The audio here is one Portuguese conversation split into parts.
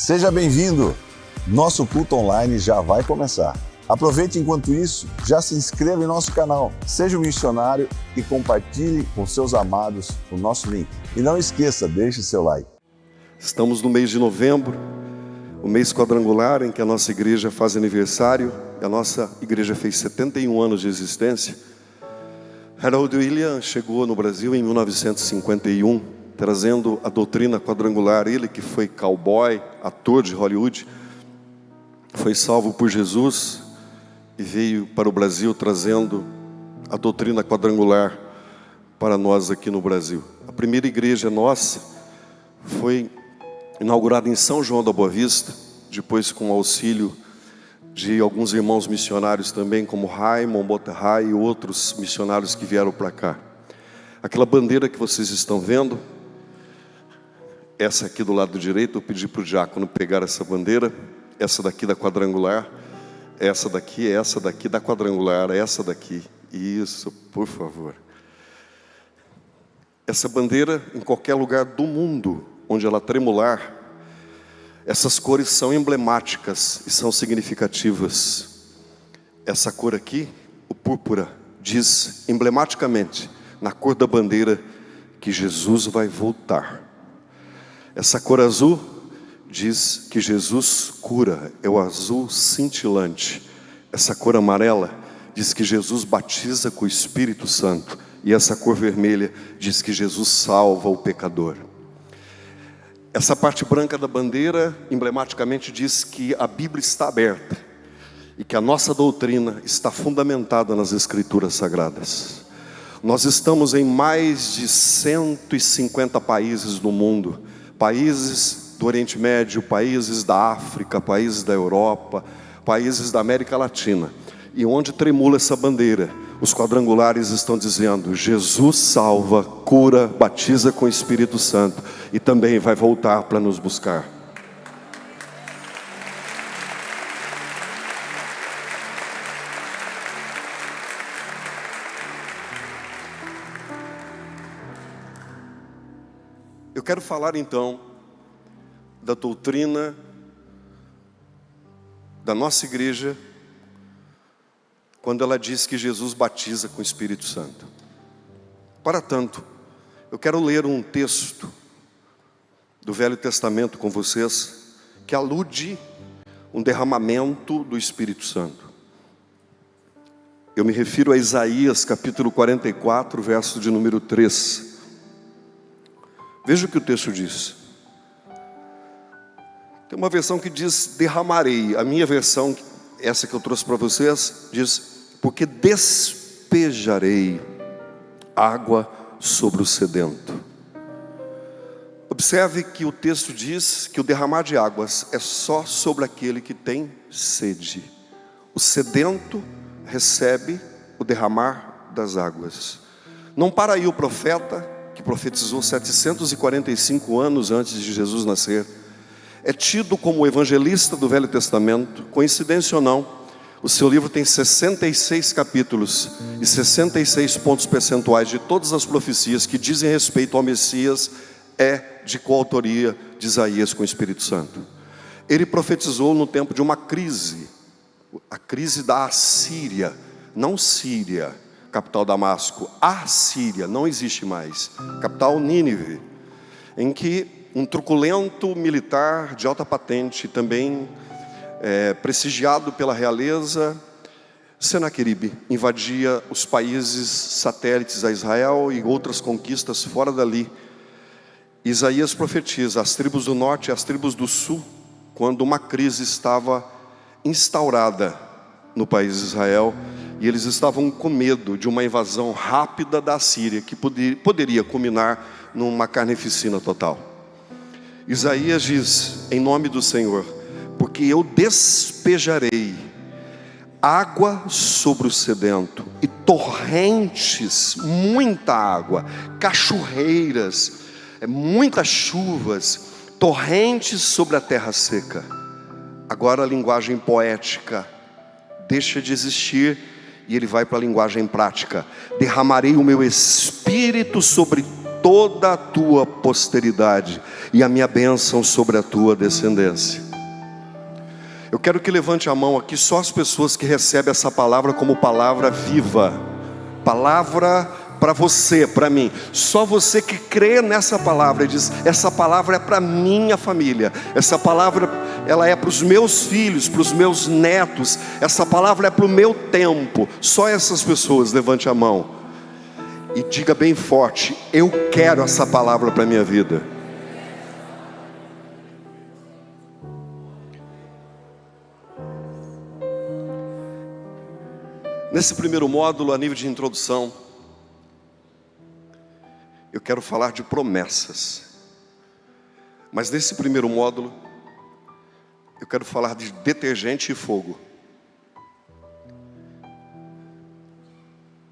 Seja bem-vindo! Nosso culto online já vai começar. Aproveite enquanto isso, já se inscreva em nosso canal, seja um missionário e compartilhe com seus amados o nosso link. E não esqueça, deixe seu like. Estamos no mês de novembro, o mês quadrangular em que a nossa igreja faz aniversário. A nossa igreja fez 71 anos de existência. Harold Williams chegou no Brasil em 1951, trazendo a doutrina quadrangular. Ele que foi cowboy, ator de Hollywood, foi salvo por Jesus e veio para o Brasil trazendo a doutrina quadrangular para nós aqui no Brasil. A primeira igreja nossa foi inaugurada em São João da Boa Vista, depois com o auxílio de alguns irmãos missionários também, como Raymond Boterray e outros missionários que vieram para cá. Aquela bandeira que vocês estão vendo, essa aqui do lado direito, eu pedi para o diácono pegar essa bandeira, essa daqui da quadrangular, essa daqui da quadrangular, essa daqui, isso, por favor. Essa bandeira, em qualquer lugar do mundo, onde ela tremular, essas cores são emblemáticas e são significativas. Essa cor aqui, o púrpura, diz emblematicamente, na cor da bandeira, que Jesus vai voltar. Essa cor azul diz que Jesus cura, é o azul cintilante. Essa cor amarela diz que Jesus batiza com o Espírito Santo. E essa cor vermelha diz que Jesus salva o pecador. Essa parte branca da bandeira, emblematicamente, diz que a Bíblia está aberta e que a nossa doutrina está fundamentada nas Escrituras Sagradas. Nós estamos em mais de 150 países no mundo, países do Oriente Médio, países da África, países da Europa, países da América Latina. E onde tremula essa bandeira, os quadrangulares estão dizendo: Jesus salva, cura, batiza com o Espírito Santo e também vai voltar para nos buscar. Eu quero falar então da doutrina da nossa igreja, quando ela diz que Jesus batiza com o Espírito Santo. Para tanto, eu quero ler um texto do Velho Testamento com vocês, que alude um derramamento do Espírito Santo. Eu me refiro a Isaías capítulo 44, verso de número 3. Veja o que o texto diz. Tem uma versão que diz derramarei. A minha versão, essa que eu trouxe para vocês, diz: porque despejarei água sobre o sedento. Observe que o texto diz que o derramar de águas é só sobre aquele que tem sede. O sedento recebe o derramar das águas. Não para aí o profeta, que profetizou 745 anos antes de Jesus nascer. É tido como o evangelista do Velho Testamento. Coincidência ou não, o seu livro tem 66 capítulos e 66 pontos percentuais de todas as profecias que dizem respeito ao Messias é de coautoria de Isaías com o Espírito Santo. Ele profetizou no tempo de uma crise, a crise da Assíria, não Síria, capital Damasco, Assíria, não existe mais, capital Nínive, em que um truculento militar de alta patente, também prestigiado pela realeza, Senaqueribe, invadia os países satélites a Israel e outras conquistas fora dali. Isaías profetiza as tribos do norte e as tribos do sul, quando uma crise estava instaurada no país de Israel, e eles estavam com medo de uma invasão rápida da Síria, que poderia culminar numa carnificina total. Isaías diz, em nome do Senhor: porque eu despejarei água sobre o sedento, e torrentes, muita água, cachoeiras, muitas chuvas, torrentes sobre a terra seca. Agora a linguagem poética deixa de existir e ele vai para a linguagem prática. Derramarei o meu espírito sobre toda a tua posteridade e a minha bênção sobre a tua descendência. Eu quero que levante a mão aqui só as pessoas que recebem essa palavra como palavra viva, palavra para você, para mim. Só você que crê nessa palavra e diz: essa palavra é para minha família, essa palavra ela é para os meus filhos, para os meus netos, essa palavra é para o meu tempo. Só essas pessoas, levante a mão e diga bem forte: eu quero essa palavra para a minha vida. Nesse primeiro módulo, a nível de introdução, eu quero falar de promessas. Mas nesse primeiro módulo, eu quero falar de detergente e fogo.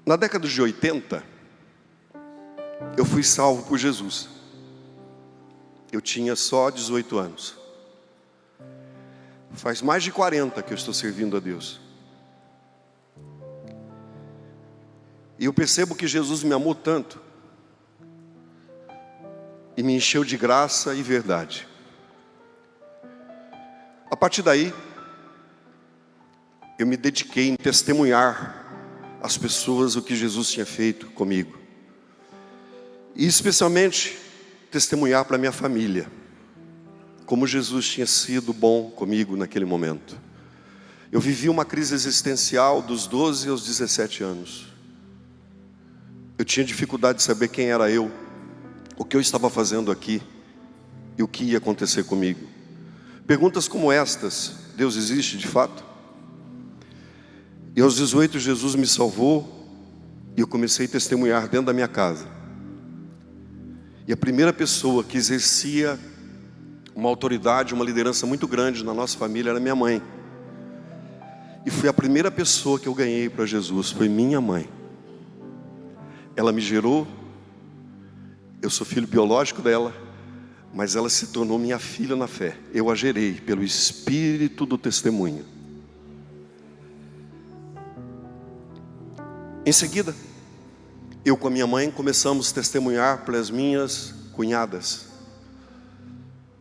Na década de 80, eu fui salvo por Jesus. Eu tinha só 18 anos. Faz mais de 40 que eu estou servindo a Deus. E eu percebo que Jesus me amou tanto e me encheu de graça e verdade. A partir daí, eu me dediquei em testemunhar às pessoas o que Jesus tinha feito comigo. E especialmente testemunhar para minha família como Jesus tinha sido bom comigo naquele momento. Eu vivi uma crise existencial dos 12 aos 17 anos. Eu tinha dificuldade de saber quem era eu, o que eu estava fazendo aqui e o que ia acontecer comigo. Perguntas como estas: Deus existe de fato? E aos 18 Jesus me salvou e eu comecei a testemunhar dentro da minha casa. E a primeira pessoa que exercia uma autoridade, uma liderança muito grande na nossa família era minha mãe. E foi a primeira pessoa que eu ganhei para Jesus, foi minha mãe. Ela me gerou, eu sou filho biológico dela, mas ela se tornou minha filha na fé. Eu a gerei pelo espírito do testemunho. Em seguida, eu com a minha mãe começamos a testemunhar para as minhas cunhadas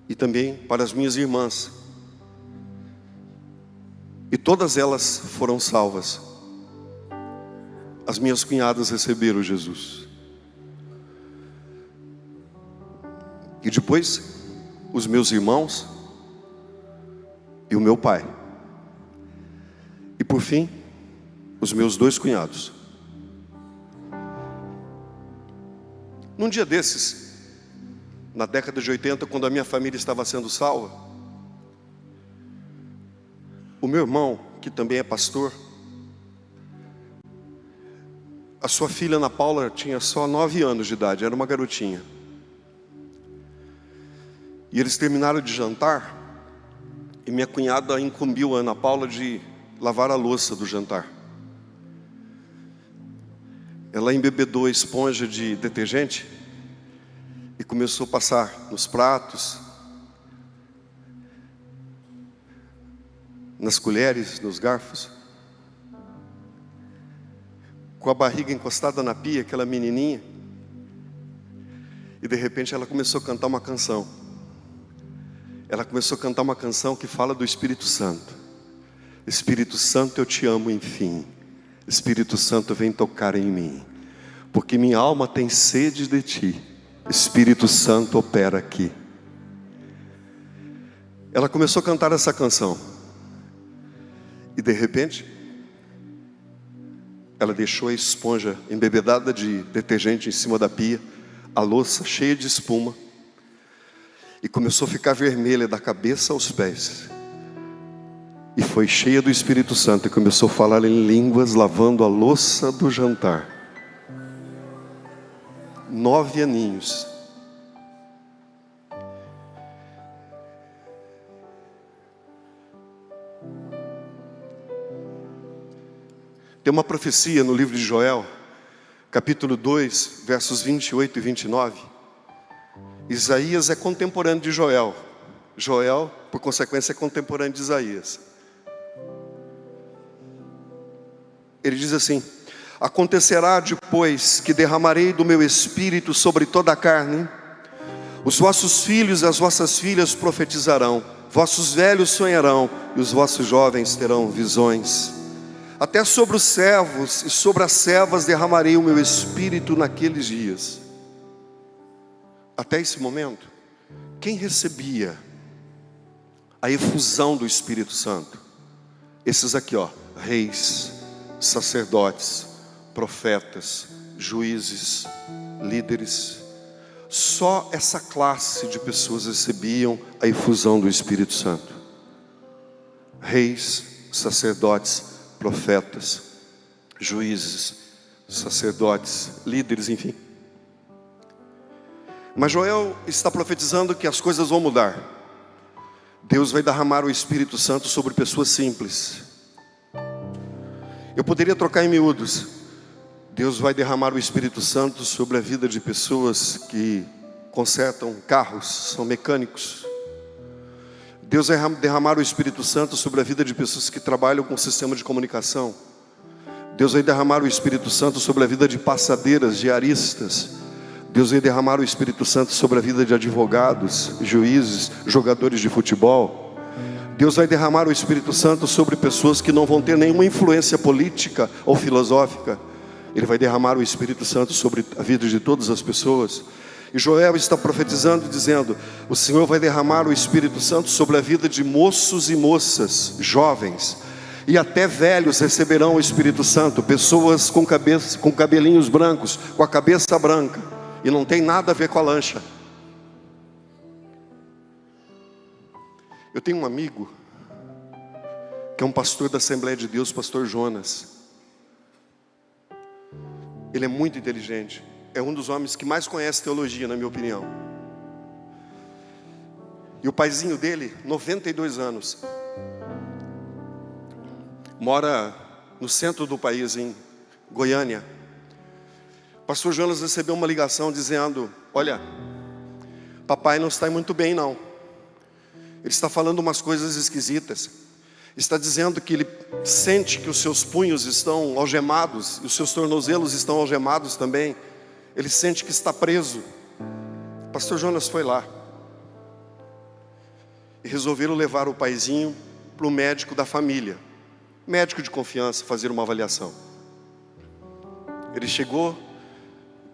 e também para as minhas irmãs. E todas elas foram salvas. As minhas cunhadas receberam Jesus. E depois, os meus irmãos e o meu pai. E por fim, os meus 2 cunhados. Num dia desses, na década de 80, quando a minha família estava sendo salva, o meu irmão, que também é pastor, a sua filha Ana Paula tinha só 9 anos de idade, era uma garotinha. E eles terminaram de jantar, e minha cunhada incumbiu a Ana Paula de lavar a louça do jantar. Ela embebedou a esponja de detergente e começou a passar nos pratos, nas colheres, nos garfos. Com a barriga encostada na pia, aquela menininha. E de repente ela começou a cantar uma canção. Ela começou a cantar uma canção que fala do Espírito Santo. Espírito Santo, eu te amo, enfim. Espírito Santo, vem tocar em mim, porque minha alma tem sede de ti. Espírito Santo, opera aqui. Ela começou a cantar essa canção. E de repente, ela deixou a esponja embebedada de detergente em cima da pia, a louça cheia de espuma, e começou a ficar vermelha da cabeça aos pés. E foi cheia do Espírito Santo e começou a falar em línguas, lavando a louça do jantar. 9 aninhos. Tem uma profecia no livro de Joel, capítulo 2, versos 28 e 29. Isaías é contemporâneo de Joel. Joel, por consequência, é contemporâneo de Isaías. Ele diz assim: Acontecerá depois que derramarei do meu espírito sobre toda a carne. Os vossos filhos e as vossas filhas profetizarão, vossos velhos sonharão e os vossos jovens terão visões. Até sobre os servos e sobre as servas derramarei o meu espírito naqueles dias. Até esse momento, quem recebia a efusão do Espírito Santo? Esses aqui, ó, reis, sacerdotes, profetas, juízes, líderes. Só essa classe de pessoas recebiam a efusão do Espírito Santo. Reis, sacerdotes, profetas, juízes, sacerdotes, líderes, enfim. Mas Joel está profetizando que as coisas vão mudar. Deus vai derramar o Espírito Santo sobre pessoas simples. Eu poderia trocar em miúdos. Deus vai derramar o Espírito Santo sobre a vida de pessoas que consertam carros, são mecânicos. Deus vai derramar o Espírito Santo sobre a vida de pessoas que trabalham com sistema de comunicação. Deus vai derramar o Espírito Santo sobre a vida de passadeiras, diaristas. Deus vai derramar o Espírito Santo sobre a vida de advogados, juízes, jogadores de futebol. Deus vai derramar o Espírito Santo sobre pessoas que não vão ter nenhuma influência política ou filosófica. Ele vai derramar o Espírito Santo sobre a vida de todas as pessoas. E Joel está profetizando, dizendo: o Senhor vai derramar o Espírito Santo sobre a vida de moços e moças, jovens, e até velhos receberão o Espírito Santo. Pessoas com cabelinhos brancos, com a cabeça branca, e não tem nada a ver com a lancha. Eu tenho um amigo que é um pastor da Assembleia de Deus, pastor Jonas. Ele é muito inteligente. É um dos homens que mais conhece teologia, na minha opinião. E o paizinho dele, 92 anos, mora no centro do país, em Goiânia. O pastor Jonas recebeu uma ligação dizendo: olha, papai não está muito bem não. Ele está falando umas coisas esquisitas. Está dizendo que ele sente que os seus punhos estão algemados, e os seus tornozelos estão algemados também. Ele sente que está preso. O pastor Jonas foi lá e resolveram levar o paizinho para o médico da família, médico de confiança, fazer uma avaliação. Ele chegou: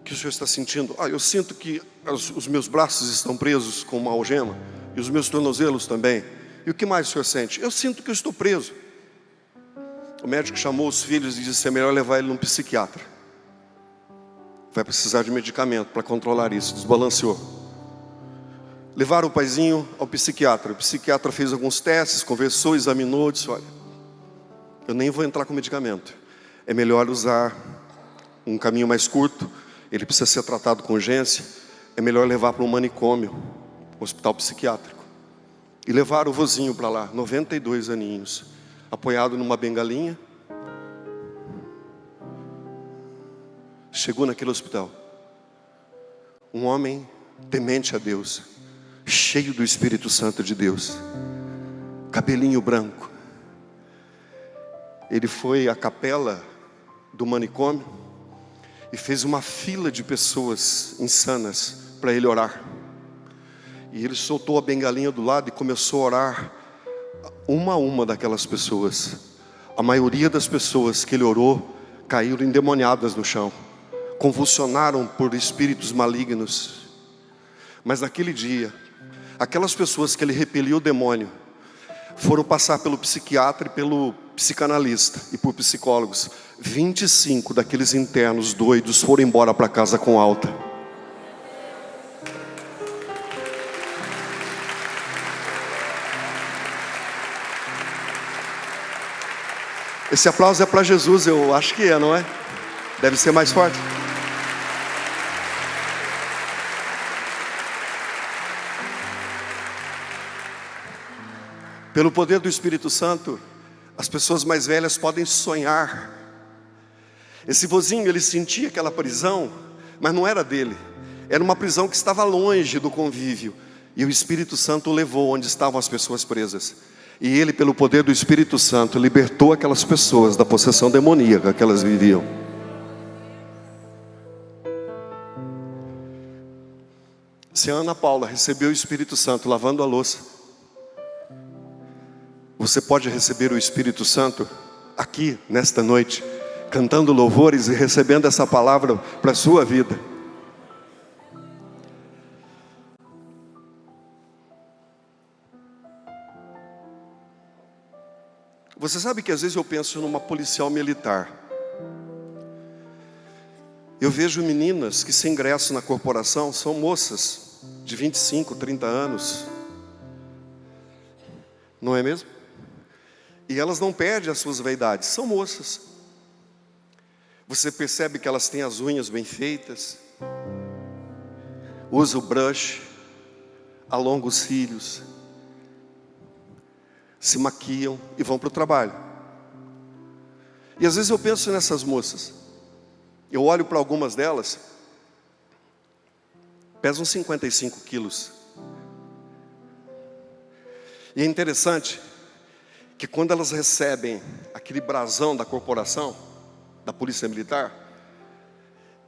o que o senhor está sentindo? Eu sinto que os meus braços estão presos com uma algema, e os meus tornozelos também. E o que mais o senhor sente? Eu sinto que eu estou preso. O médico chamou os filhos e disse: é melhor levar ele num psiquiatra. Vai precisar de medicamento para controlar isso. Desbalanceou. Levaram o paizinho ao psiquiatra. O psiquiatra fez alguns testes, conversou, examinou, disse: olha, eu nem vou entrar com medicamento. É melhor usar um caminho mais curto. Ele precisa ser tratado com urgência. É melhor levar para um manicômio, um hospital psiquiátrico. E levaram o vozinho para lá, 92 aninhos, apoiado numa bengalinha. Chegou naquele hospital um homem temente a Deus, cheio do Espírito Santo de Deus, cabelinho branco. Ele foi à capela do manicômio e fez uma fila de pessoas insanas para ele orar. E ele soltou a bengalinha do lado e começou a orar uma a uma daquelas pessoas. A maioria das pessoas que ele orou caíram endemoniadas no chão, convulsionaram por espíritos malignos. Mas naquele dia, aquelas pessoas que ele repeliu o demônio foram passar pelo psiquiatra e pelo psicanalista e por psicólogos. 25 daqueles internos doidos foram embora para casa com alta. Esse aplauso é para Jesus, eu acho que é, não é? Deve ser mais forte. Pelo poder do Espírito Santo, as pessoas mais velhas podem sonhar. Esse vozinho, ele sentia aquela prisão, mas não era dele. Era uma prisão que estava longe do convívio. E o Espírito Santo o levou onde estavam as pessoas presas. E ele, pelo poder do Espírito Santo, libertou aquelas pessoas da possessão demoníaca que elas viviam. Se a Ana Paula recebeu o Espírito Santo lavando a louça, você pode receber o Espírito Santo aqui, nesta noite, cantando louvores e recebendo essa palavra para a sua vida. Você sabe que às vezes eu penso numa policial militar. Eu vejo meninas que se ingressam na corporação, são moças de 25, 30 anos. Não é mesmo? E elas não perdem as suas vaidades, são moças. Você percebe que elas têm as unhas bem feitas, usam o brush, alongam os cílios, se maquiam e vão para o trabalho. E às vezes eu penso nessas moças. Eu olho para algumas delas, pesam 55 quilos. E é interessante que quando elas recebem aquele brasão da corporação, da polícia militar,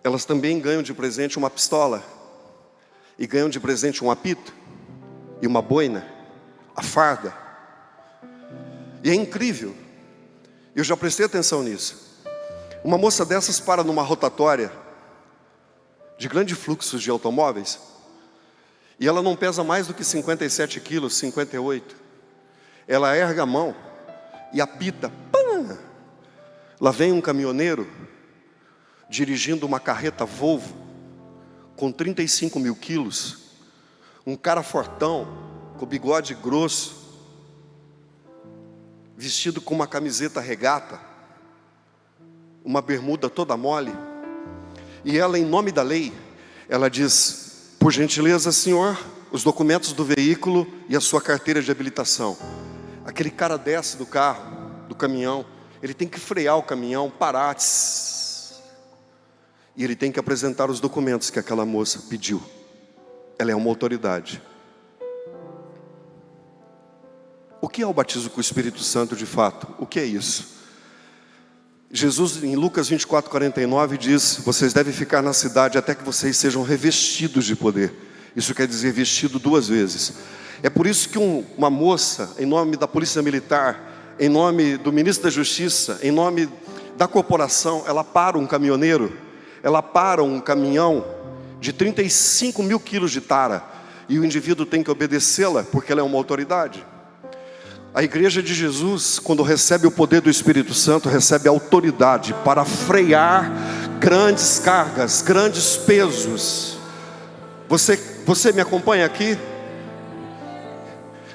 elas também ganham de presente uma pistola, e ganham de presente um apito, e uma boina, a farda. E é incrível, eu já prestei atenção nisso. Uma moça dessas para numa rotatória de grande fluxo de automóveis, e ela não pesa mais do que 57 quilos, 58. Ela erga a mão e apita. Pam! Lá vem um caminhoneiro dirigindo uma carreta Volvo com 35 mil quilos, um cara fortão, com bigode grosso, vestido com uma camiseta regata, uma bermuda toda mole, e ela, em nome da lei, ela diz: por gentileza, senhor, os documentos do veículo e a sua carteira de habilitação. Aquele cara desce do carro, do caminhão, ele tem que frear o caminhão, parar, e ele tem que apresentar os documentos que aquela moça pediu. Ela é uma autoridade. O que é o batismo com o Espírito Santo de fato? O que é isso? Jesus, em Lucas 24:49, diz: vocês devem ficar na cidade até que vocês sejam revestidos de poder. Isso quer dizer vestido 2 vezes. É por isso que uma moça, em nome da polícia militar, em nome do ministro da Justiça, em nome da corporação, ela para um caminhoneiro, ela para um caminhão de 35 mil quilos de tara, e o indivíduo tem que obedecê-la, porque ela é uma autoridade. A igreja de Jesus, quando recebe o poder do Espírito Santo, recebe autoridade para frear grandes cargas, grandes pesos. Você me acompanha aqui?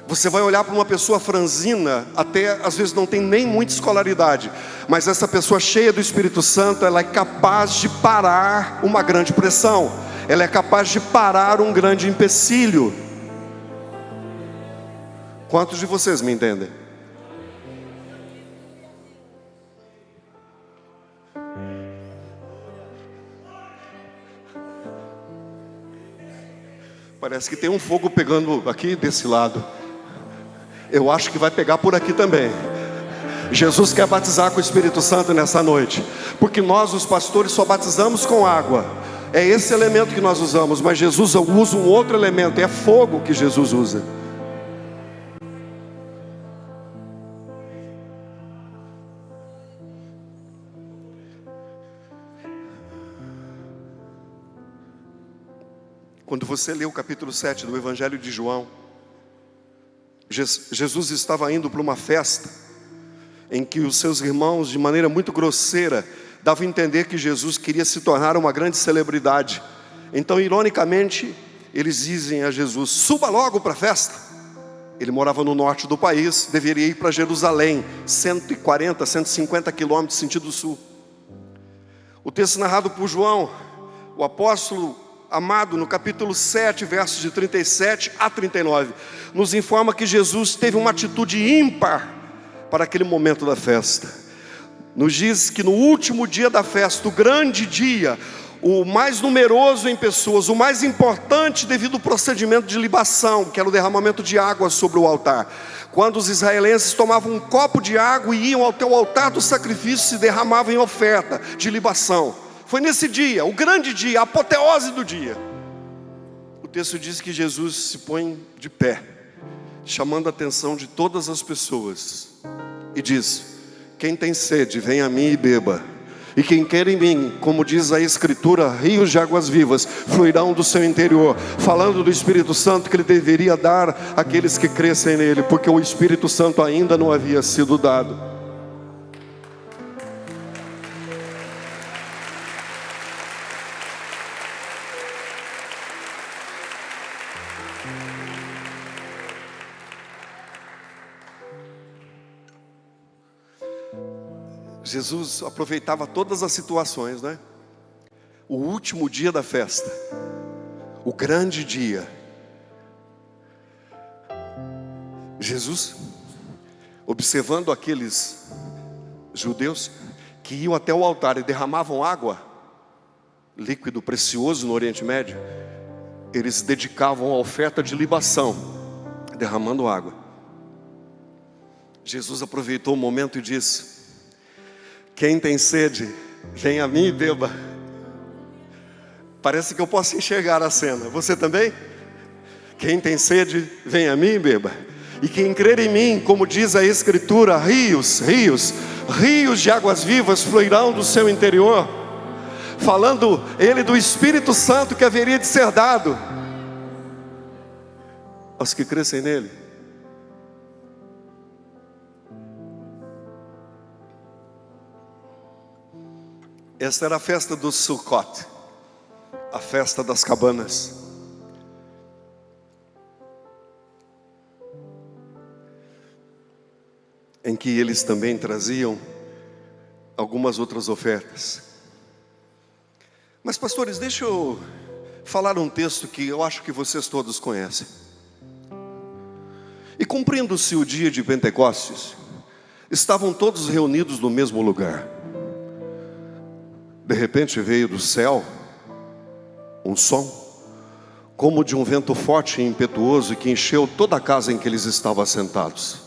Você vai olhar para uma pessoa franzina, até às vezes não tem nem muita escolaridade, mas essa pessoa cheia do Espírito Santo, ela é capaz de parar uma grande pressão, ela é capaz de parar um grande empecilho. Quantos de vocês me entendem? Parece que tem um fogo pegando aqui desse lado. Eu acho que vai pegar por aqui também. Jesus quer batizar com o Espírito Santo nessa noite, porque nós, os pastores, só batizamos com água. É esse elemento que nós usamos, mas Jesus usa um outro elemento, é fogo que Jesus usa. Quando você lê o capítulo 7 do Evangelho de João, Jesus estava indo para uma festa em que os seus irmãos, de maneira muito grosseira, davam a entender que Jesus queria se tornar uma grande celebridade. Então, ironicamente, eles dizem a Jesus: suba logo para a festa. Ele morava no norte do país, deveria ir para Jerusalém, 140, 150 quilômetros sentido sul. O texto narrado por João, o apóstolo amado, no capítulo 7, versos de 37 a 39, nos informa que Jesus teve uma atitude ímpar para aquele momento da festa. Nos diz que no último dia da festa, o grande dia, o mais numeroso em pessoas, o mais importante devido ao procedimento de libação, que era o derramamento de água sobre o altar. Quando os israelenses tomavam um copo de água e iam até o altar do sacrifício, se derramavam em oferta de libação. Foi nesse dia, o grande dia, a apoteose do dia. texto diz que Jesus se põe de pé, chamando a atenção de todas as pessoas, e diz: quem tem sede, venha a mim e beba. E quem quer em mim, como diz a Escritura, rios de águas vivas fluirão do seu interior. Falando do Espírito Santo que Ele deveria dar àqueles que crescem nele, porque o Espírito Santo ainda não havia sido dado. Jesus aproveitava todas as situações, né? O último dia da festa, o grande dia. Jesus, observando aqueles judeus que iam até o altar e derramavam água, líquido precioso no Oriente Médio, eles dedicavam a oferta de libação, derramando água. Jesus aproveitou o momento e disse: quem tem sede, vem a mim e beba. Parece que eu posso enxergar a cena. Você também? Quem tem sede, vem a mim e beba. E quem crer em mim, como diz a Escritura, rios de águas vivas fluirão do seu interior. Falando ele do Espírito Santo que haveria de ser dado aos que crescem nele. Esta era a festa do Sukkot, a festa das cabanas. Em que eles também traziam algumas outras ofertas. Mas pastores, deixa eu falar um texto que eu acho que vocês todos conhecem. E cumprindo-se o dia de Pentecostes, estavam todos reunidos no mesmo lugar. De repente veio do céu um som, como de um vento forte e impetuoso, que encheu toda a casa em que eles estavam assentados.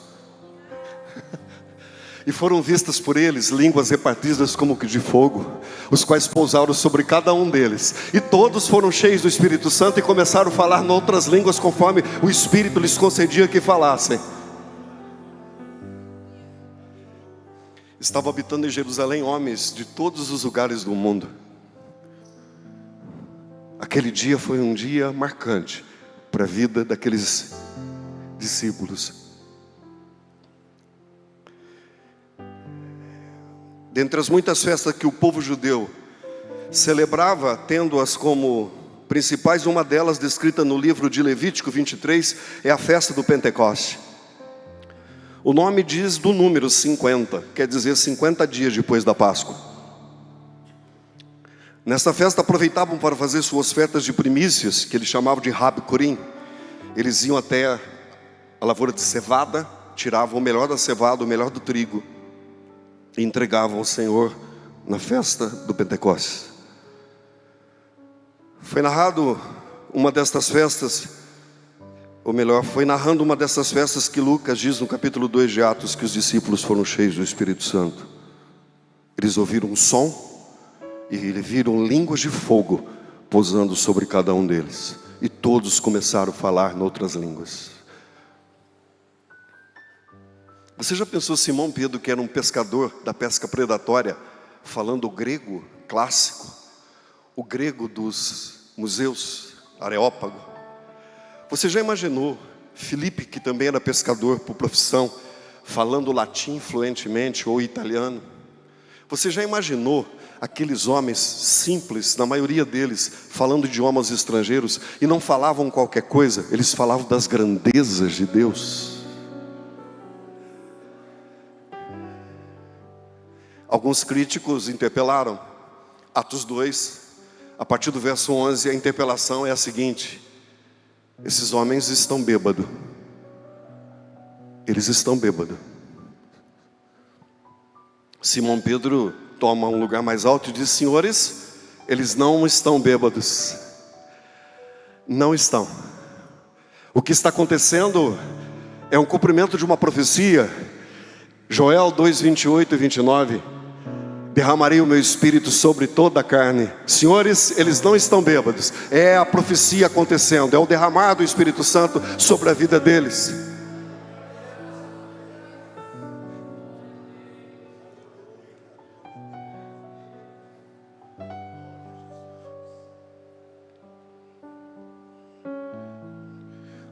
E foram vistas por eles línguas repartidas como que de fogo, os quais pousaram sobre cada um deles. E todos foram cheios do Espírito Santo e começaram a falar em outras línguas, conforme o Espírito lhes concedia que falassem. Estavam habitando em Jerusalém homens de todos os lugares do mundo. Aquele dia foi um dia marcante para a vida daqueles discípulos. Dentre as muitas festas que o povo judeu celebrava, tendo-as como principais, uma delas descrita no livro de Levítico 23, é a festa do Pentecoste. O nome diz do número 50, quer dizer 50 dias depois da Páscoa. Nesta festa aproveitavam para fazer suas ofertas de primícias, que eles chamavam de Hab-Kurim. Eles iam até a lavoura de cevada, tiravam o melhor da cevada, o melhor do trigo, e entregavam ao Senhor na festa do Pentecostes. Foi narrado uma destas festas, ou melhor, foi narrando uma dessas festas que Lucas diz no capítulo 2 de Atos, que os discípulos foram cheios do Espírito Santo. Eles ouviram um som e viram línguas de fogo pousando sobre cada um deles. E todos começaram a falar em outras línguas. Você já pensou Simão Pedro, que era um pescador da pesca predatória, falando o grego clássico, o grego dos museus, Areópago? Você já imaginou Filipe, que também era pescador por profissão, falando latim fluentemente ou italiano? Você já imaginou aqueles homens simples, na maioria deles, falando idiomas estrangeiros, e não falavam qualquer coisa, eles falavam das grandezas de Deus? Alguns críticos interpelaram. Atos 2, a partir do verso 11, a interpelação é a seguinte: esses homens estão bêbados. Eles estão bêbados. Simão Pedro toma um lugar mais alto e diz: senhores, eles não estão bêbados. Não estão. O que está acontecendo é um cumprimento de uma profecia. Joel 2, 28 e 29 derramarei o meu espírito sobre toda a carne. Senhores, eles não estão bêbados. É a profecia acontecendo. É o derramar do Espírito Santo sobre a vida deles.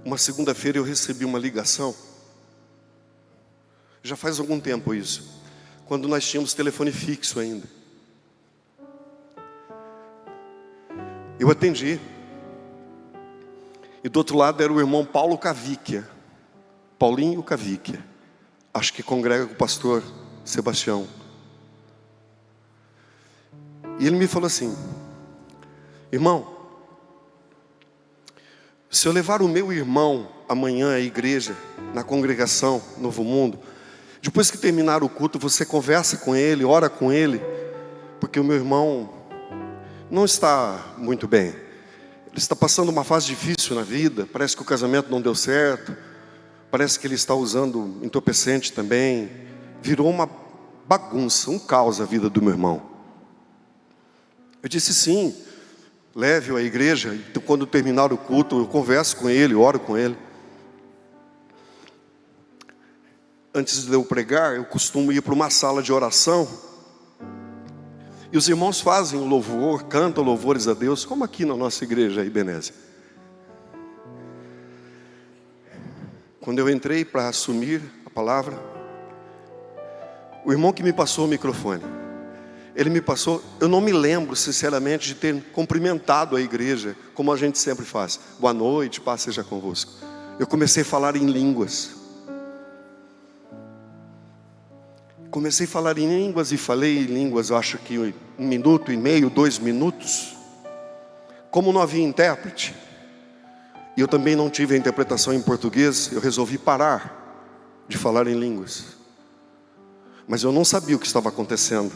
Uma segunda-feira eu recebi uma ligação. Já faz algum tempo isso, quando nós tínhamos telefone fixo ainda. Eu atendi. E do outro lado era o irmão Paulo Cavicchia. Paulinho Cavicchia. Acho que congrega com o pastor Sebastião. E ele me falou assim: irmão, se eu levar o meu irmão amanhã à igreja, na congregação Novo Mundo, depois que terminar o culto, você conversa com ele, ora com ele, porque o meu irmão não está muito bem. Ele está passando uma fase difícil na vida. Parece que o casamento não deu certo. Parece que ele está usando entorpecente também. Virou uma bagunça, um caos a vida do meu irmão. Eu disse sim, leve-o à igreja. Então, quando terminar o culto, eu converso com ele, oro com ele. Antes de eu pregar, eu costumo ir para uma sala de oração. E os irmãos fazem o louvor, cantam louvores a Deus, como aqui na nossa igreja aí, Ebenezer. Quando eu entrei para assumir a palavra, o irmão que me passou o microfone, ele me passou, eu não me lembro sinceramente de ter cumprimentado a igreja, como a gente sempre faz. Boa noite, paz seja convosco. Eu comecei a falar em línguas. Comecei a falar em línguas e falei em línguas, eu acho que 1 minuto e meio, 2 minutos. Como não havia intérprete, e eu também não tive a interpretação em português, eu resolvi parar de falar em línguas. Mas eu não sabia o que estava acontecendo.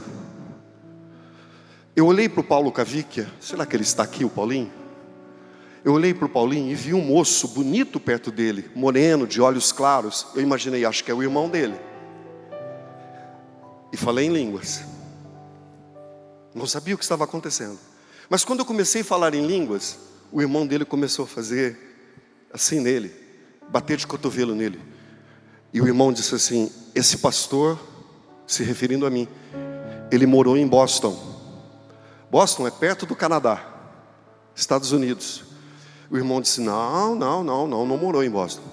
Eu olhei para o Paulo Cavicchia, será que ele está aqui, o Paulinho? Eu olhei para o Paulinho e vi um moço bonito perto dele, moreno, de olhos claros. Eu imaginei, acho que é o irmão dele. E falei em línguas. Não sabia o que estava acontecendo. Mas quando eu comecei a falar em línguas, o irmão dele começou a fazer assim nele, bater de cotovelo nele. E o irmão disse assim: esse pastor, se referindo a mim, ele morou em Boston. Boston é perto do Canadá, Estados Unidos. O irmão disse: não morou em Boston.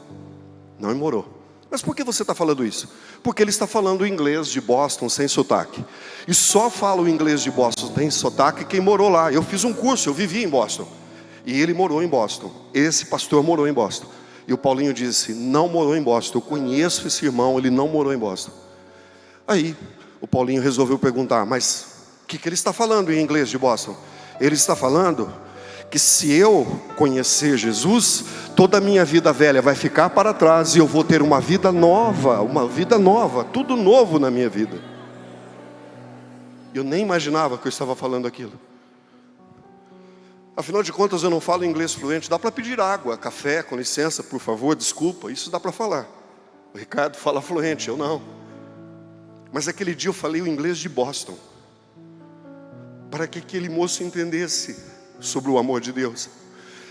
Não morou. Mas por que você está falando isso? Porque ele está falando o inglês de Boston sem sotaque. E só fala o inglês de Boston sem sotaque quem morou lá. Eu fiz um curso, eu vivi em Boston. E ele morou em Boston. Esse pastor morou em Boston. E o Paulinho disse: não morou em Boston. Eu conheço esse irmão, ele não morou em Boston. Aí o Paulinho resolveu perguntar: mas o que ele está falando em inglês de Boston? Ele está falando que se eu conhecer Jesus, toda a minha vida velha vai ficar para trás e eu vou ter uma vida nova, tudo novo na minha vida. Eu nem imaginava que eu estava falando aquilo. Afinal de contas, eu não falo inglês fluente. Dá para pedir água, café, com licença, por favor, desculpa, isso dá para falar. O Ricardo fala fluente, eu não. Mas aquele dia eu falei o inglês de Boston, para que aquele moço entendesse sobre o amor de Deus.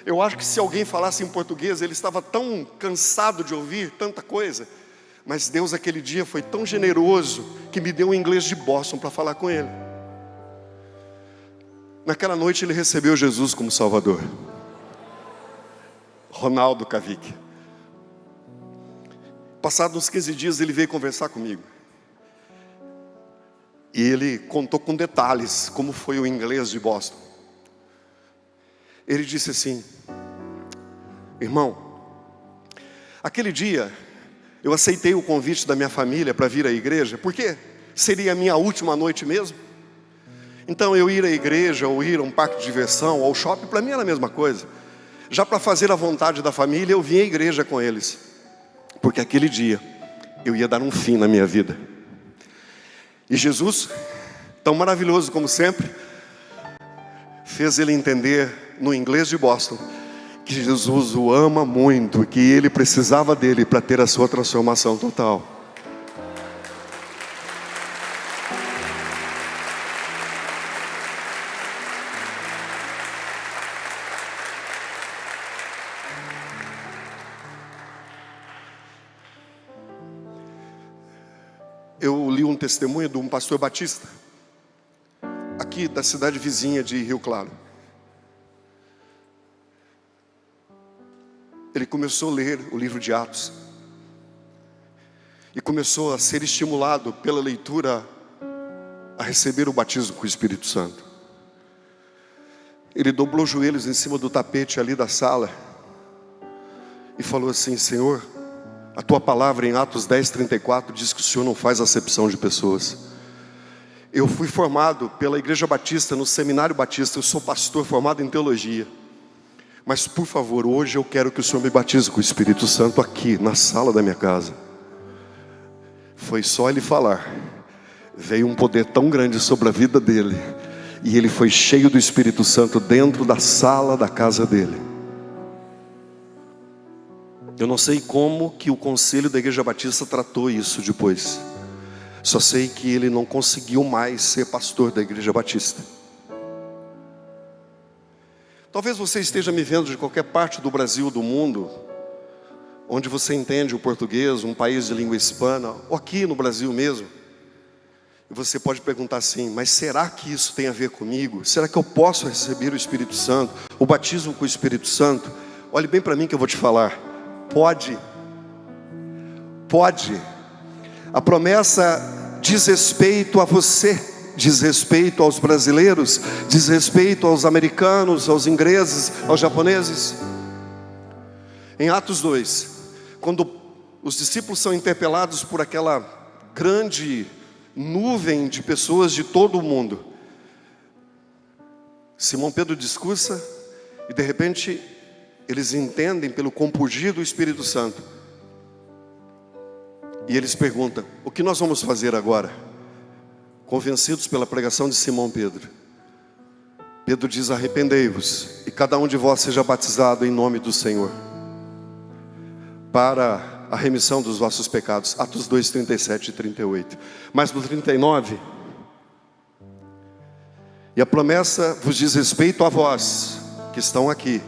Eu acho que se alguém falasse em português, ele estava tão cansado de ouvir tanta coisa, mas Deus aquele dia foi tão generoso que me deu o inglês de Boston para falar com ele. Naquela noite ele recebeu Jesus como Salvador. Ronaldo Cavicchia. Passados uns 15 dias ele veio conversar comigo. E ele contou com detalhes como foi o inglês de Boston. Ele disse assim: irmão, aquele dia eu aceitei o convite da minha família para vir à igreja, porque seria a minha última noite mesmo. Então eu ir à igreja, ou ir a um parque de diversão, ou ao shopping, para mim era a mesma coisa. Já para fazer a vontade da família, eu vim à igreja com eles, porque aquele dia eu ia dar um fim na minha vida. E Jesus, tão maravilhoso como sempre, fez ele entender no inglês de Boston que Jesus o ama muito, que ele precisava dele para ter a sua transformação total. Eu li um testemunho de um pastor batista, aqui da cidade vizinha de Rio Claro. Ele começou a ler o livro de Atos e começou a ser estimulado pela leitura a receber o batismo com o Espírito Santo. Ele dobrou os joelhos em cima do tapete ali da sala e falou assim: Senhor, a tua palavra em Atos 10:34 diz que o Senhor não faz acepção de pessoas. Eu fui formado pela Igreja Batista, no Seminário Batista, eu sou pastor formado em teologia. Mas por favor, hoje eu quero que o Senhor me batize com o Espírito Santo aqui, na sala da minha casa. Foi só ele falar, veio um poder tão grande sobre a vida dele, e ele foi cheio do Espírito Santo dentro da sala da casa dele. Eu não sei como que o conselho da Igreja Batista tratou isso depois. Só sei que ele não conseguiu mais ser pastor da Igreja Batista. Talvez você esteja me vendo de qualquer parte do Brasil, do mundo, onde você entende o português, um país de língua hispana, ou aqui no Brasil mesmo. E você pode perguntar assim: mas será que isso tem a ver comigo? Será que eu posso receber o Espírito Santo, o batismo com o Espírito Santo? Olhe bem para mim que eu vou te falar. Pode. Pode. A promessa diz respeito a você, diz respeito aos brasileiros, diz respeito aos americanos, aos ingleses, aos japoneses. Em Atos 2, quando os discípulos são interpelados por aquela grande nuvem de pessoas de todo o mundo, Simão Pedro discursa e de repente eles entendem pelo compungir do Espírito Santo. E eles perguntam: o que nós vamos fazer agora? Convencidos pela pregação de Simão Pedro, Pedro diz: arrependei-vos e cada um de vós seja batizado em nome do Senhor, para a remissão dos vossos pecados. Atos 2, 37 e 38. Mas no 39, e a promessa vos diz respeito a vós que estão aqui.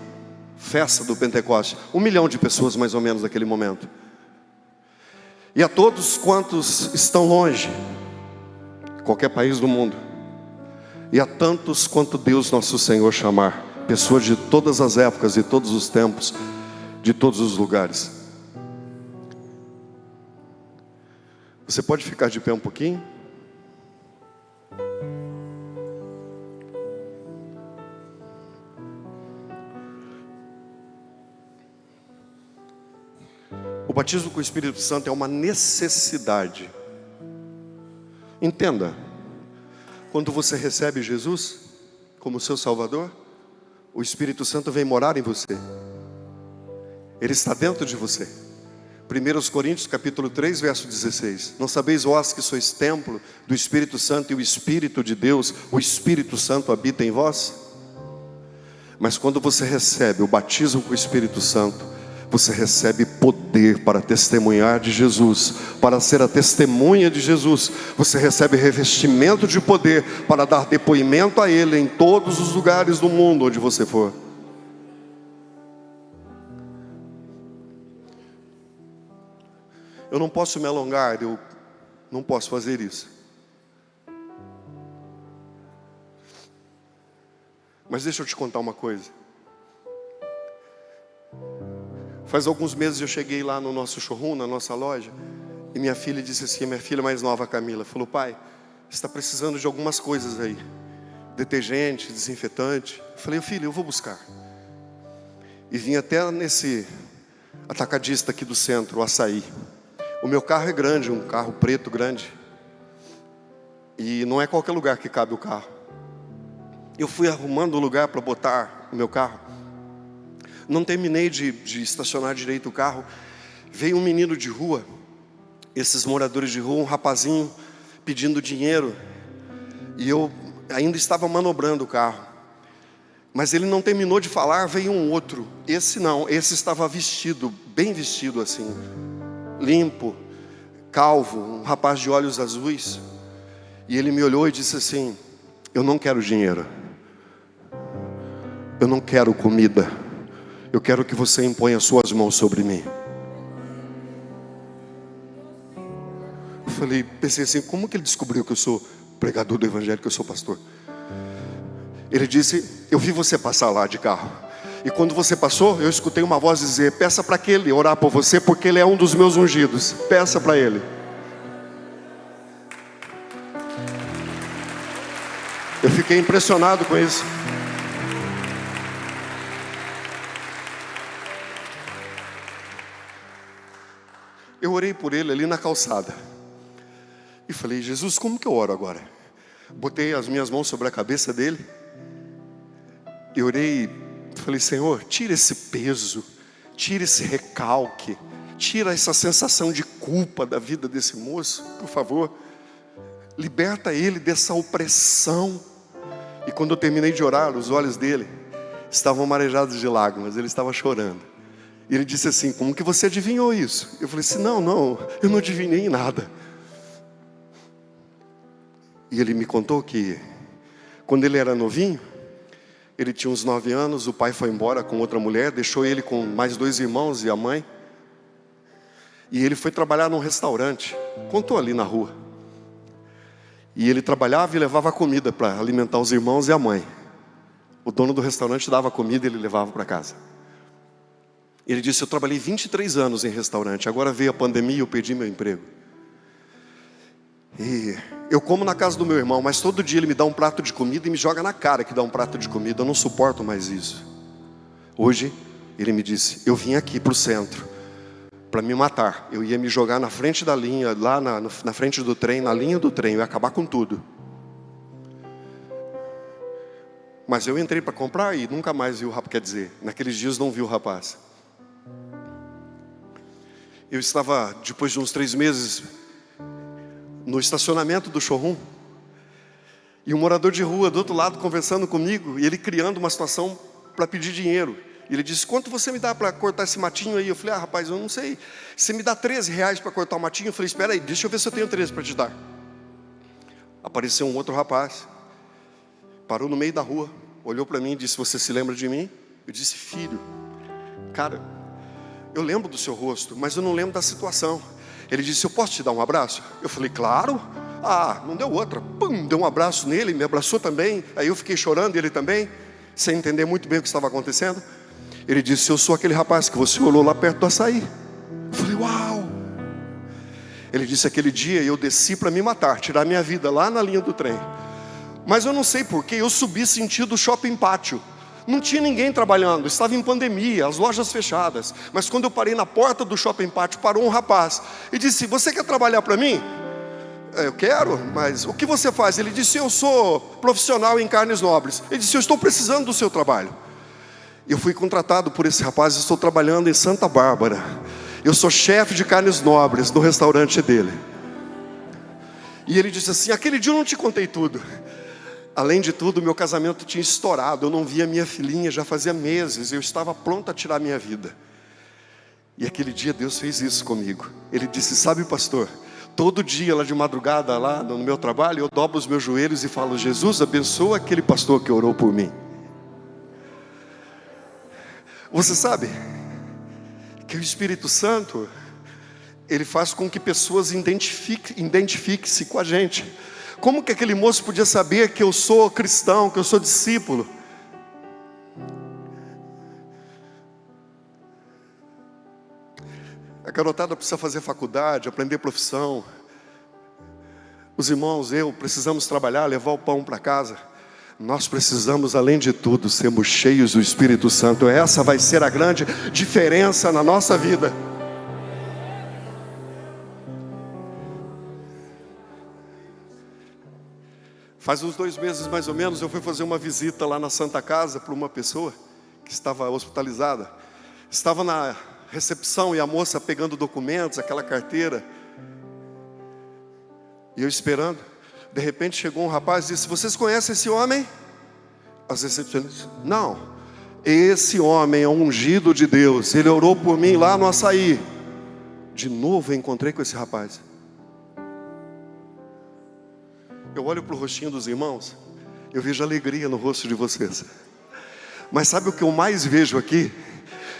Festa do Pentecoste, 1 milhão de pessoas mais ou menos naquele momento. E a todos quantos estão longe, qualquer país do mundo, e a tantos quanto Deus nosso Senhor chamar, pessoas de todas as épocas, de todos os tempos, de todos os lugares. Você pode ficar de pé um pouquinho? O batismo com o Espírito Santo é uma necessidade. Entenda, quando você recebe Jesus como seu Salvador, o Espírito Santo vem morar em você. Ele está dentro de você. 1 Coríntios capítulo 3, verso 16. Não sabeis vós que sois templo do Espírito Santo e o Espírito de Deus, o Espírito Santo habita em vós? Mas quando você recebe o batismo com o Espírito Santo, você recebe poder para testemunhar de Jesus, para ser a testemunha de Jesus. Você recebe revestimento de poder para dar depoimento a Ele em todos os lugares do mundo onde você for. Eu não posso me alongar, eu não posso fazer isso. Mas deixa eu te contar uma coisa. Faz alguns meses eu cheguei lá no nosso showroom, na nossa loja, e minha filha disse assim, minha filha mais nova, Camila, falou: pai, você está precisando de algumas coisas aí, detergente, desinfetante. Eu falei: filha, eu vou buscar. E vim até nesse atacadista aqui do centro, o Açaí. O meu carro é grande, um carro preto grande, e não é qualquer lugar que cabe o carro. Eu fui arrumando o lugar para botar o meu carro. Não terminei de estacionar direito o carro. Veio um menino de rua, esses moradores de rua, um rapazinho pedindo dinheiro. E eu ainda estava manobrando o carro. Mas ele não terminou de falar, veio um outro. Esse não, esse estava vestido, bem vestido assim, limpo, calvo, um rapaz de olhos azuis. E ele me olhou e disse assim: eu não quero dinheiro, eu não quero comida, eu quero que você imponha as suas mãos sobre mim. pensei assim, como que ele descobriu que eu sou pregador do evangelho, que eu sou pastor? Ele disse, eu vi você passar lá de carro. E quando você passou, eu escutei uma voz dizer, peça para aquele orar por você, porque ele é um dos meus ungidos. Peça para ele. Eu fiquei impressionado com isso. Eu orei por ele ali na calçada. E falei, Jesus, como que eu oro agora? Botei as minhas mãos sobre a cabeça dele. E orei, falei, Senhor, tira esse peso, tira esse recalque, tira essa sensação de culpa da vida desse moço, por favor. Liberta ele dessa opressão. E quando eu terminei de orar, os olhos dele estavam marejados de lágrimas, ele estava chorando. E ele disse assim, como que você adivinhou isso? Eu falei assim, não, eu não adivinhei nada. E ele me contou que quando ele era novinho, ele tinha uns 9 anos, o pai foi embora com outra mulher, deixou ele com mais 2 irmãos e a mãe. E ele foi trabalhar num restaurante, contou ali na rua. E ele trabalhava e levava comida para alimentar os irmãos e a mãe. O dono do restaurante dava comida e ele levava para casa. Ele disse, eu trabalhei 23 anos em restaurante, agora veio a pandemia e eu perdi meu emprego. E eu como na casa do meu irmão, mas todo dia ele me dá um prato de comida e me joga na cara que dá um prato de comida, eu não suporto mais isso. Hoje, ele me disse, eu vim aqui para o centro para me matar. Eu ia me jogar na frente da linha, lá na frente do trem, na linha do trem, eu ia acabar com tudo. Mas eu entrei para comprar e nunca mais vi o rapaz, quer dizer, naqueles dias não vi o rapaz. Eu estava, depois de uns 3 meses, no estacionamento do showroom, e um morador de rua do outro lado conversando comigo, e ele criando uma situação para pedir dinheiro. E ele disse, quanto você me dá para cortar esse matinho aí? Eu falei, rapaz, eu não sei. Você me dá R$13 para cortar o matinho? Eu falei, espera aí, deixa eu ver se eu tenho 13 para te dar. Apareceu um outro rapaz, parou no meio da rua, olhou para mim e disse, você se lembra de mim? Eu disse, filho, cara, eu lembro do seu rosto, mas eu não lembro da situação. Ele disse, eu posso te dar um abraço? Eu falei, claro. Não deu outra. Pum, deu um abraço nele, me abraçou também. Aí eu fiquei chorando, ele também, sem entender muito bem o que estava acontecendo. Ele disse, eu sou aquele rapaz que você olhou lá perto do açaí. Eu falei, uau. Ele disse, aquele dia eu desci para me matar, tirar minha vida lá na linha do trem. Mas eu não sei porquê, eu subi sentido shopping pátio. Não tinha ninguém trabalhando, estava em pandemia, as lojas fechadas. Mas quando eu parei na porta do shopping pátio, parou um rapaz e disse, você quer trabalhar para mim? Eu quero, mas o que você faz? Ele disse, eu sou profissional em carnes nobres. Ele disse, eu estou precisando do seu trabalho. Eu fui contratado por esse rapaz, estou trabalhando em Santa Bárbara. Eu sou chefe de carnes nobres no restaurante dele. E ele disse assim, aquele dia eu não te contei tudo. Além de tudo, meu casamento tinha estourado, eu não via minha filhinha já fazia meses, eu estava pronto a tirar minha vida. E aquele dia Deus fez isso comigo. Ele disse, sabe pastor, todo dia lá de madrugada, lá no meu trabalho, eu dobro os meus joelhos e falo, Jesus, abençoa aquele pastor que orou por mim. Você sabe que o Espírito Santo, ele faz com que pessoas identifiquem-se com a gente. Como que aquele moço podia saber que eu sou cristão, que eu sou discípulo? A garotada precisa fazer faculdade, aprender profissão. Os irmãos, precisamos trabalhar, levar o pão para casa. Nós precisamos, além de tudo, sermos cheios do Espírito Santo. Essa vai ser a grande diferença na nossa vida. Faz uns 2 meses mais ou menos, eu fui fazer uma visita lá na Santa Casa para uma pessoa que estava hospitalizada. Estava na recepção e a moça pegando documentos, aquela carteira. E eu esperando. De repente chegou um rapaz e disse, vocês conhecem esse homem? As recepcionistas, não. Esse homem é um ungido de Deus. Ele orou por mim lá no açaí. De novo eu encontrei com esse rapaz. Eu olho para o rostinho dos irmãos, eu vejo alegria no rosto de vocês. Mas sabe o que eu mais vejo aqui?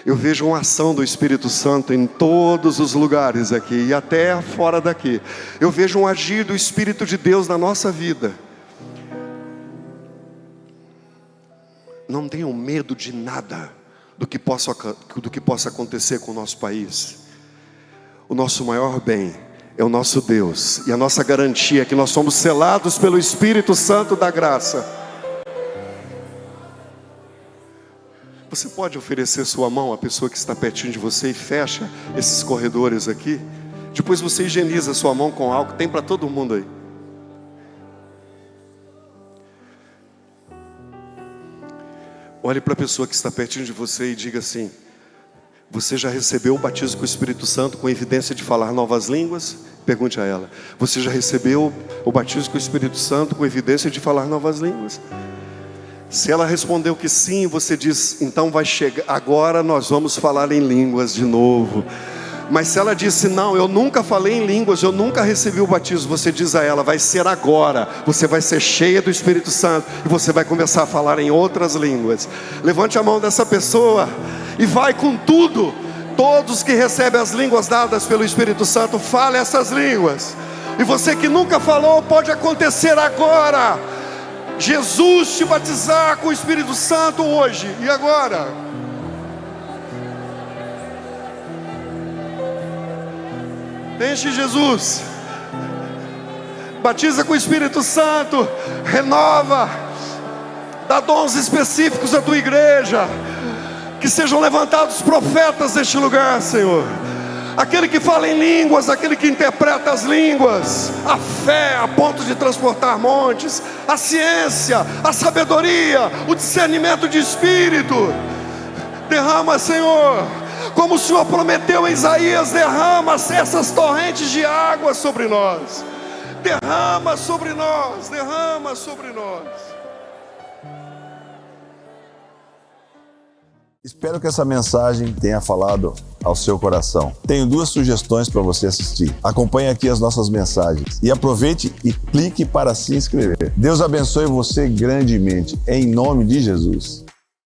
Eu vejo uma ação do Espírito Santo em todos os lugares aqui e até fora daqui. Eu vejo um agir do Espírito de Deus na nossa vida. Não tenham medo de nada do que possa acontecer com o nosso país. O nosso maior bem é o nosso Deus, e a nossa garantia é que nós somos selados pelo Espírito Santo da graça. Você pode oferecer sua mão à pessoa que está pertinho de você e fecha esses corredores aqui. Depois você higieniza sua mão com álcool, tem para todo mundo aí. Olhe para a pessoa que está pertinho de você e diga assim: você já recebeu o batismo com o Espírito Santo com evidência de falar novas línguas? Pergunte a ela: você já recebeu o batismo com o Espírito Santo com evidência de falar novas línguas? Se ela respondeu que sim, você diz: então vai chegar, agora nós vamos falar em línguas de novo. Mas se ela disse: não, eu nunca falei em línguas, eu nunca recebi o batismo, você diz a ela: vai ser agora, você vai ser cheia do Espírito Santo e você vai começar a falar em outras línguas. Levante a mão dessa pessoa e vai com tudo. Todos que recebem as línguas dadas pelo Espírito Santo, fale essas línguas. E você que nunca falou, pode acontecer agora. Jesus te batizar com o Espírito Santo hoje e agora. Enche Jesus, batiza com o Espírito Santo, renova, dá dons específicos à tua igreja. Que sejam levantados profetas neste lugar, Senhor. Aquele que fala em línguas, aquele que interpreta as línguas, a fé a ponto de transportar montes, a ciência, a sabedoria, o discernimento de espírito. Derrama, Senhor, como o Senhor prometeu em Isaías, derrama essas torrentes de água sobre nós. Derrama sobre nós, derrama sobre nós. Espero que essa mensagem tenha falado ao seu coração. Tenho 2 sugestões para você assistir. Acompanhe aqui as nossas mensagens e aproveite e clique para se inscrever. Deus abençoe você grandemente, em nome de Jesus.